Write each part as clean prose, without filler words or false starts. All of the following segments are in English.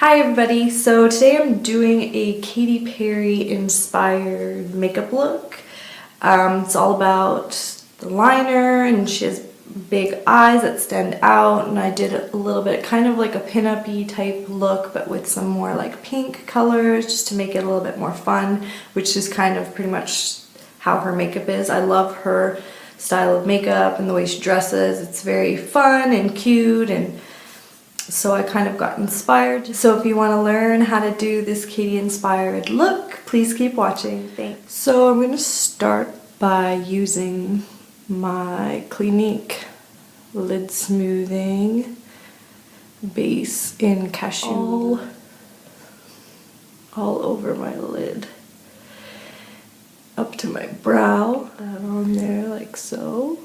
Hi everybody, so today I'm doing a Katy Perry inspired makeup look. It's all about the liner, and she has big eyes that stand out, and I did a little bit kind of like a pin-up-y type look but with some more like pink colors just to make it a little bit more fun, which is kind of pretty much how her makeup is. I love her style of makeup and the way she dresses. It's very fun and cute, and so I kind of got inspired. So if you want to learn how to do this Katy inspired look, please keep watching. Thanks. So I'm going to start by using my Clinique lid smoothing base in cashew all over my lid, up to my brow, that on there like so.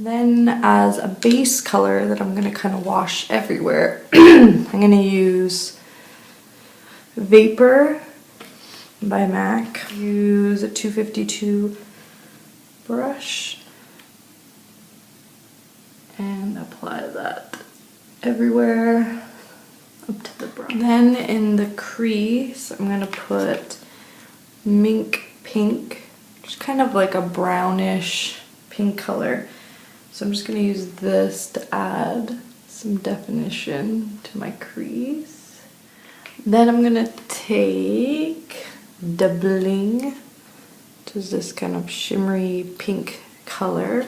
Then as a base color that I'm going to kind of wash everywhere, I'm going to use Vapor by MAC. Use a 252 brush and apply that everywhere up to the brow. Then in the crease, I'm going to put Mink Pink, which is kind of like a brownish pink color. So I'm just going to use this to add some definition to my crease. Then I'm going to take the Bling, which is this kind of shimmery pink color,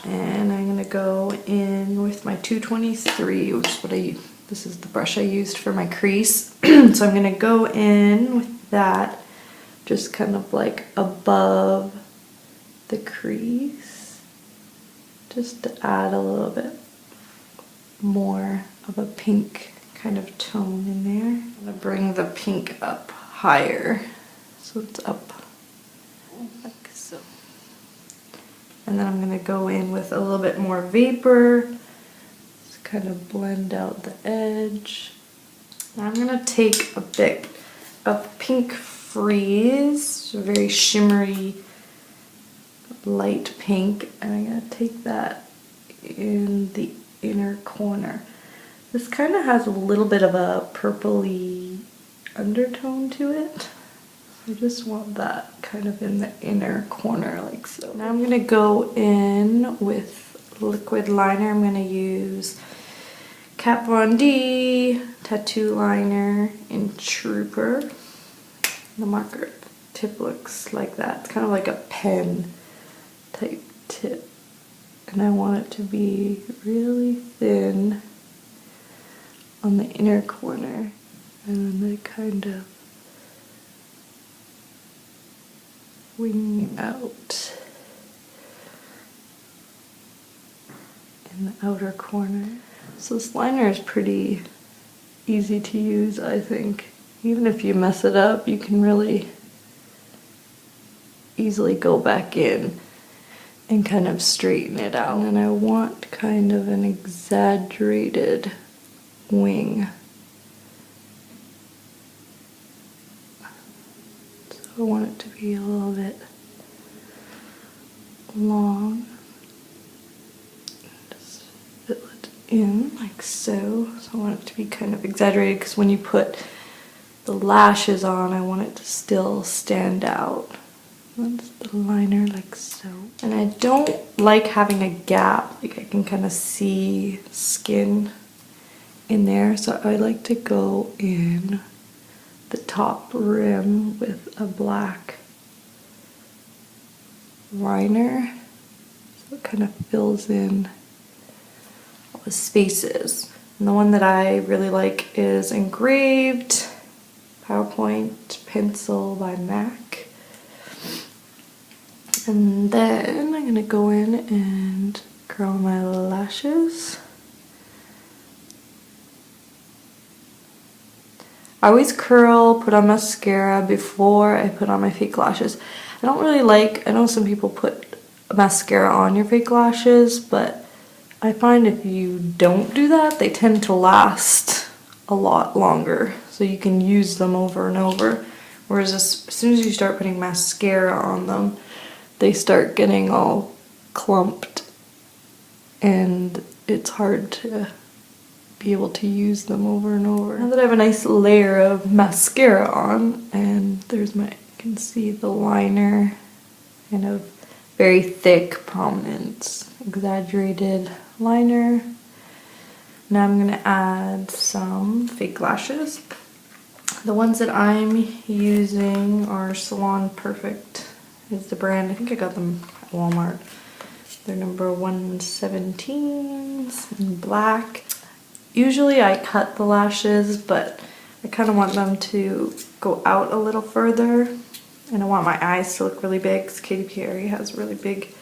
and I'm going to go in with my 223, which is this is the brush I used for my crease. So I'm going to go in with that just kind of like above the crease, just to add a little bit more of a pink kind of tone in there. I'm going to bring the pink up higher, so it's up like so. And then I'm going to go in with a little bit more Vapor, just kind of blend out the edge. Now I'm going to take a bit of Pink Freeze, a very shimmery light pink, and I'm going to take that in the inner corner. This kind of has a little bit of a purpley undertone to it. I just want that kind of in the inner corner like so. Now I'm going to go in with liquid liner. I'm going to use Kat Von D tattoo liner in Trooper. The marker tip looks like that. It's kind of like a pen type tip, and I want it to be really thin on the inner corner, and then kind of wing out in the outer corner. So this liner is pretty easy to use, I think. Even if you mess it up, you can really easily go back in and kind of straighten it out. And I want kind of an exaggerated wing. So I want it to be a little bit long. Just fill it in like so. So I want it to be kind of exaggerated, because when you put the lashes on, I want it to still stand out. That's the liner like so. And I don't like having a gap, like I can kind of see skin in there, so I like to go in the top rim with a black liner, so it kind of fills in all the spaces. And the one that I really like is Engraved PowerPoint Pencil by MAC. And then I'm going to go in and curl my lashes. I always curl, put on mascara before I put on my fake lashes. I don't really like, I know some people put mascara on your fake lashes, but I find if you don't do that, they tend to last a lot longer. So you can use them over and over. Whereas as soon as you start putting mascara on them, they start getting all clumped, and it's hard to be able to use them over and over. Now that I have a nice layer of mascara on, and there's my, you can see the liner, kind of very thick, prominent, exaggerated liner. Now I'm gonna add some fake lashes. The ones that I'm using are Salon Perfect is the brand. I think I got them at Walmart. They're number 117s in black. Usually I cut the lashes, but I kind of want them to go out a little further. And I want my eyes to look really big because Katy Perry has really big,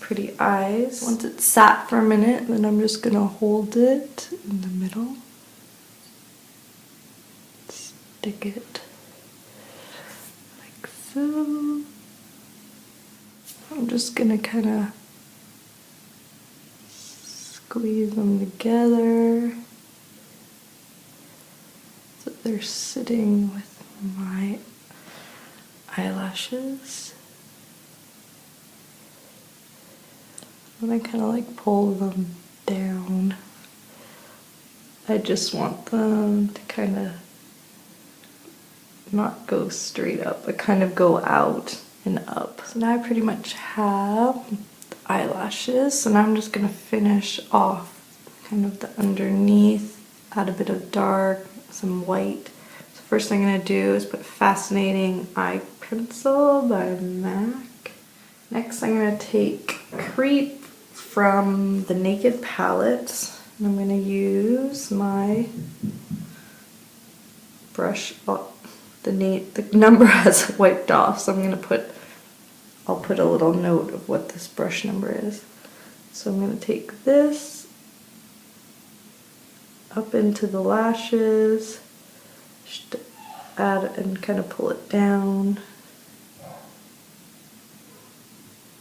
pretty eyes. Once it's sat for a minute, then I'm just gonna hold it in the middle. Stick it like so. I'm just gonna kind of squeeze them together so they're sitting with my eyelashes. And I kind of like pull them down. I just want them to kind of not go straight up, but kind of go out and up. So now I pretty much have the eyelashes. So now I'm just gonna finish off kind of the underneath, add a bit of dark, some white. So first thing I'm gonna do is put Fascinating Eye Pencil by MAC. Next I'm gonna take Creep from the Naked palette. And I'm gonna use my brush. The number has wiped off, so I'll put a little note of what this brush number is. So I'm going to take this up into the lashes, just add and kind of pull it down.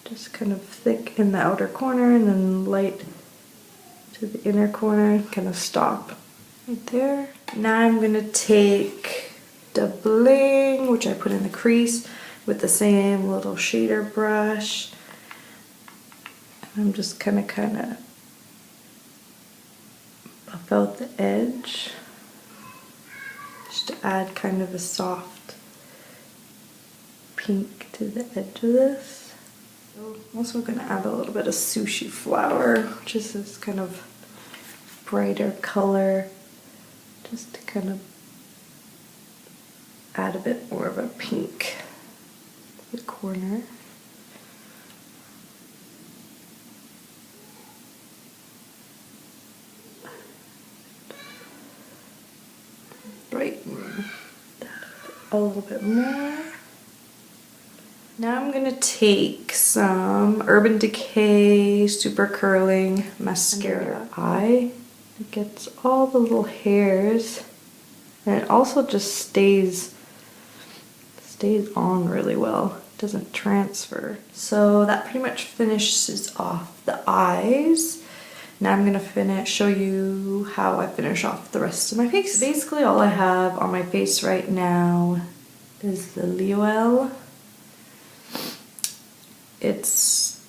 Just kind of thick in the outer corner and then light to the inner corner, kind of stop right there. Now I'm going to take the Bling, which I put in the crease with the same little shader brush. And I'm just kind of buff out the edge just to add kind of a soft pink to the edge of this. So I'm also going to add a little bit of Sushi Flower, which is this kind of brighter color, just to kind of add a bit more of a pink to the corner. Brighten that a little bit more. Now I'm gonna take some Urban Decay Super Curling Mascara Eye. It gets all the little hairs, and it also just stays on really well. It doesn't transfer. So that pretty much finishes off the eyes. Now I'm gonna show you how I finish off the rest of my face. Basically all I have on my face right now is the L'Oreal. It's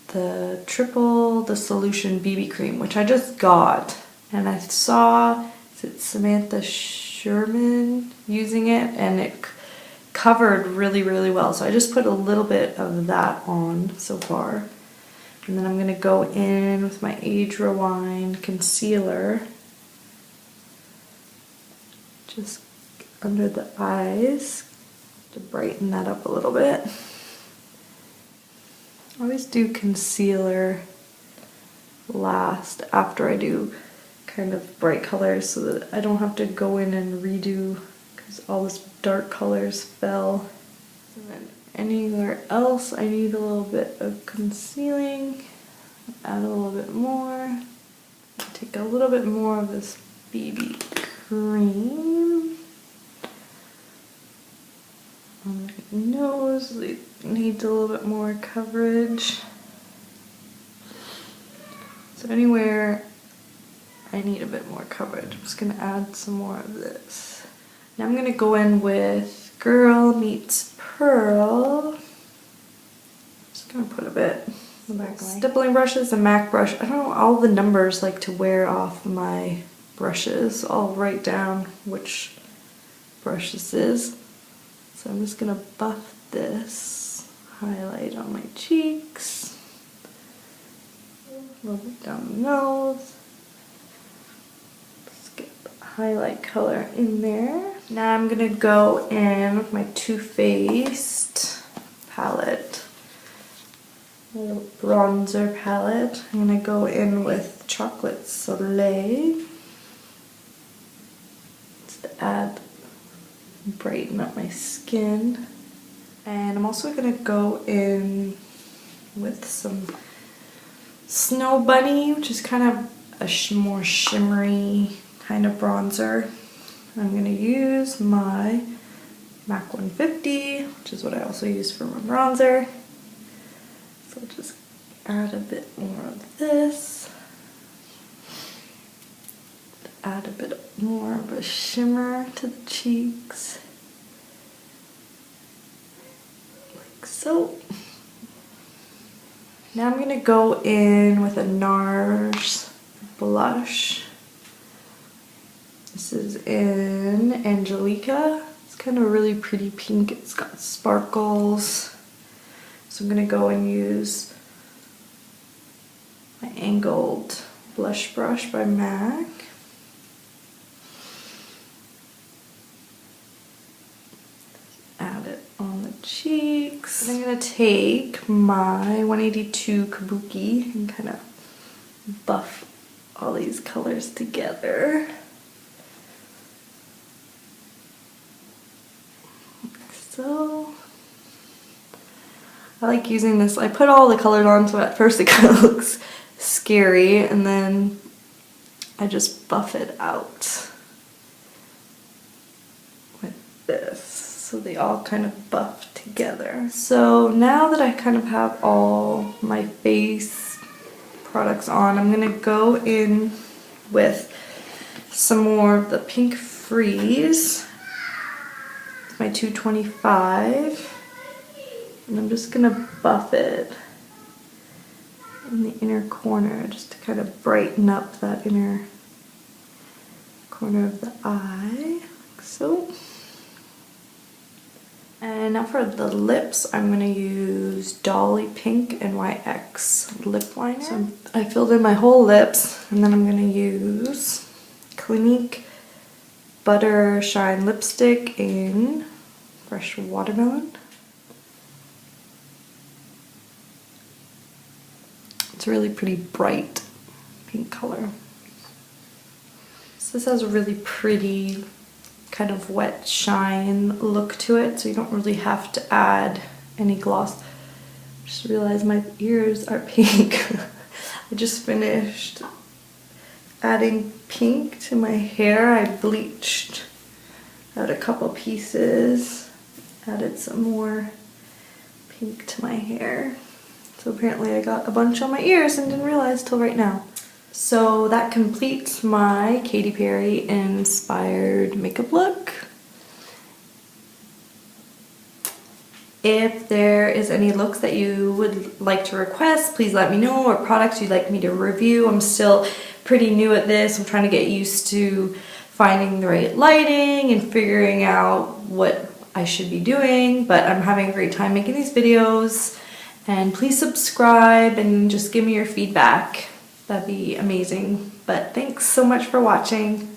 the Triple Dissolution BB Cream, which I just got. And I saw, is it Samantha Sherman using it, and it covered really, really well. So I just put a little bit of that on so far. And then I'm going to go in with my Age Rewind concealer, just under the eyes, to brighten that up a little bit. I always do concealer last after I do kind of bright colors, so that I don't have to go in and redo because all this dark colors fell. And then anywhere else I need a little bit of concealing, add a little bit more. Take a little bit more of this BB cream on my nose. It needs a little bit more coverage. So anywhere I need a bit more coverage, I'm just gonna add some more of this. Now I'm gonna go in with Girl Meets Pearl. Just gonna put a bit Stippling brushes, a MAC brush. I don't know, all the numbers like to wear off my brushes. I'll write down which brush this is. So I'm just gonna buff this, highlight on my cheeks, a little bit down the nose. Let's get the highlight color in there. Now I'm gonna go in with my Too Faced palette, little bronzer palette. I'm gonna go in with Chocolate Soleil just to add, brighten up my skin. And I'm also gonna go in with some Snow Bunny, which is kind of a more shimmery kind of bronzer. I'm gonna use my MAC 150, which is what I also use for my bronzer. So just add a bit more of this. Add a bit more of a shimmer to the cheeks. Like so. Now I'm gonna go in with a NARS blush. This is in Angelica. It's kind of a really pretty pink. It's got sparkles. So I'm gonna go and use my angled blush brush by MAC. Add it on the cheeks. And I'm gonna take my 182 Kabuki and kind of buff all these colors together. Like so. I like using this. I put all the colors on, so at first it kind of looks scary, and then I just buff it out with this, so they all kind of buff together. So now that I kind of have all my face products on, I'm gonna go in with some more of the Pink Freeze, my 225. And I'm just gonna buff it in the inner corner just to kind of brighten up that inner corner of the eye, like so. And now for the lips, I'm gonna use Dolly Pink NYX lip liner. So I filled in my whole lips, and then I'm gonna use Clinique Butter Shine Lipstick in Fresh Watermelon. It's a really pretty bright pink color. So this has a really pretty kind of wet shine look to it, so you don't really have to add any gloss. Just realized my ears are pink. I just finished adding pink to my hair. I bleached out a couple pieces, added some more pink to my hair. So apparently I got a bunch on my ears and didn't realize till right now. So that completes my Katy Perry inspired makeup look. If there is any looks that you would like to request, please let me know, or products you'd like me to review. I'm still pretty new at this. I'm trying to get used to finding the right lighting and figuring out what I should be doing, but I'm having a great time making these videos. And please subscribe and just give me your feedback. That'd be amazing. But thanks so much for watching.